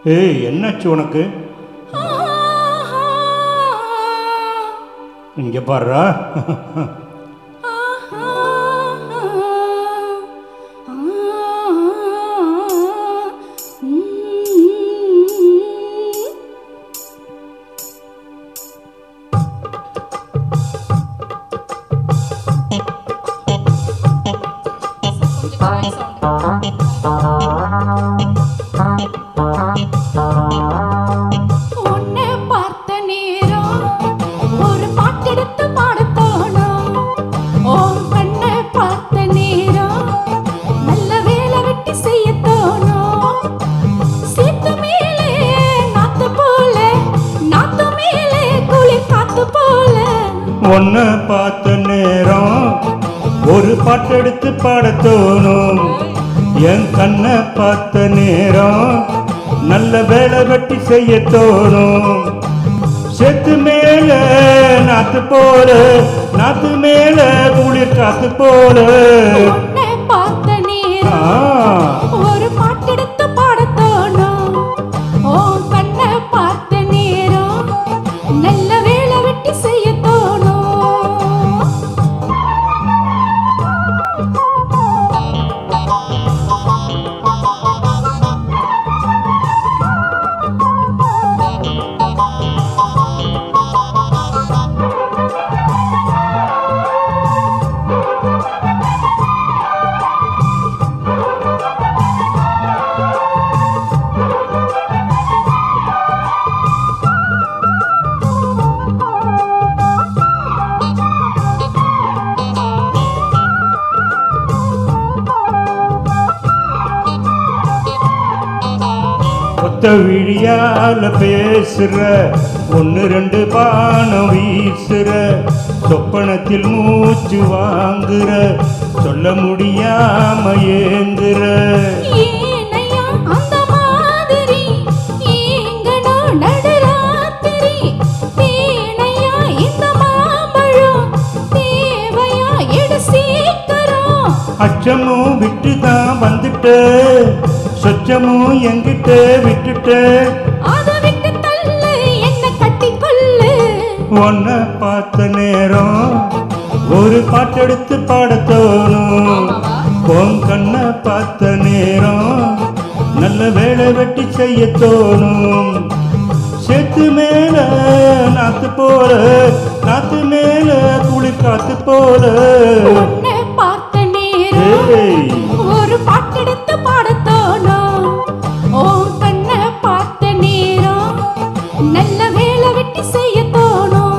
ஏய், என்னாச்சு உனக்கு? இங்க பாருடா. உன்னை பார்த்த நேரம் ஒரு பாட்டெடுத்து பாடத் தோணும். உன் கண்ணை பார்த்த நேரம் நல்ல வேலை வெட்டி செய்யத் தோணும். சீத்து மேலே நாத்து போல, நாத்து மேலே குளிர் காத்து போல. உன்னை பார்த்த நேரம் ஒரு பாட்டெடுத்து பாடத் தோணும். என் கண்ணை பார்த்த நேரம் நல்ல வேலை வெட்டி செய்ய தோணும். செத்து மேல நாத்து போல, நாத்து மேல குளிர் காத்து போல. உன்னை பார்த்த நேரம் ஒரு பாட்டெடுத்து பாடத் தோணும். உன் கண்ணை பார்த்த நேரம் நல்ல வேலை வெட்டி செய்யத் தோணும். கொத்த விழியால பேசுற, ஒன்னு ரெண்டு பானம் வீசுற, சொப்பனத்தில் மூச்சு வாங்குற, சொல்ல முடியாம ஏங்குற. ஏனையா அந்த மாதிரி ஏங்கணும் நடுராத்திரி. தேனையா இந்த மாம்பழம் தேவையா எடு சீக்கிரம். அச்சமும் விட்டுதான் வந்துட்ட, சொச்சமும் எங்கிட்ட விட்டுட்ட. அதை விட்டு தள்ளு, என்ன கட்டிக்கொள்ளு. உன்னை பார்த்த நேரம் ஒரு பாட்டெடுத்து பாடத் தோணும். உன் கண்ணை பார்த்த நேரம் நல்ல வேலை வெட்டி செய்ய தோணும். செத்து மேல நாத்து போல, நாத்து மேல குளிர் காத்து போல. உன்னை பார்த்த நேரம் ஏய், ஒரு பாட்டெடுத்து பாடத் தோணும். உன் கண்ணை பார்த்த நேரம் நல்ல வேலை வெட்டி செய்யத் தோணும்.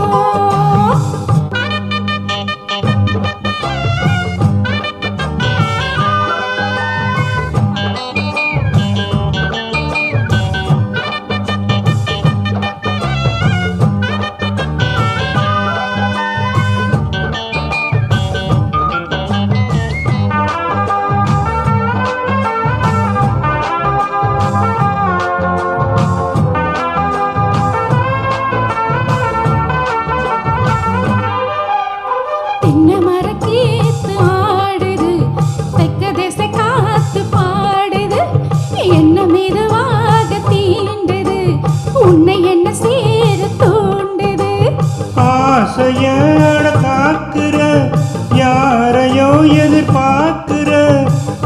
தென்னை மரக்கீத்து ஆடுது, தெக்க தேச காத்து பாடுது. என்ன மெதுவாக தீண்டுது, உன்னை என்ன சேர தூண்டுது. ஆசையோட காக்குற, யாரையோ எதிர்பார்க்கிற,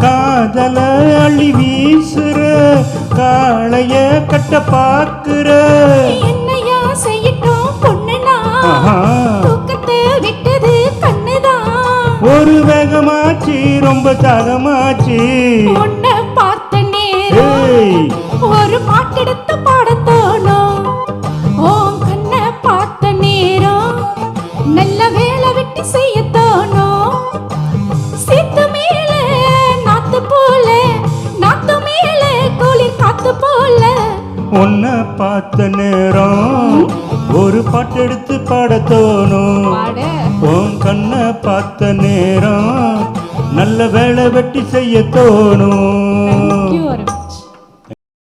காதல அள்ளி வீசுற, காளைய கட்ட பார்க்கிற. என்னையா செய்யட்டும் பொண்ணுனா, ஆஹா. தூக்கத்தை விட்டது கண்ணுதான். ஒரு வேகமாச்சு ரொம்ப தாகமாச்சு. உன்னை பார்த்த நேரம் ஏய், ஒரு பாட்டெடுத்து பாடத் தோணும். உன் கண்ணை பார்த்த நேரம் நல்ல வேலை வெட்டி செய்யத் தோணும். சீத்து மேலே நாத்து போல, நாத்து மேலே குளிர் காத்து போல. உன்னை பார்த்த நேரம் ஒரு பாட்டெடுத்து பாடத் தோணும். உன் கண்ணை பார்த்த நேரம் நல்ல வேலை வெட்டி செய்ய தோணும்.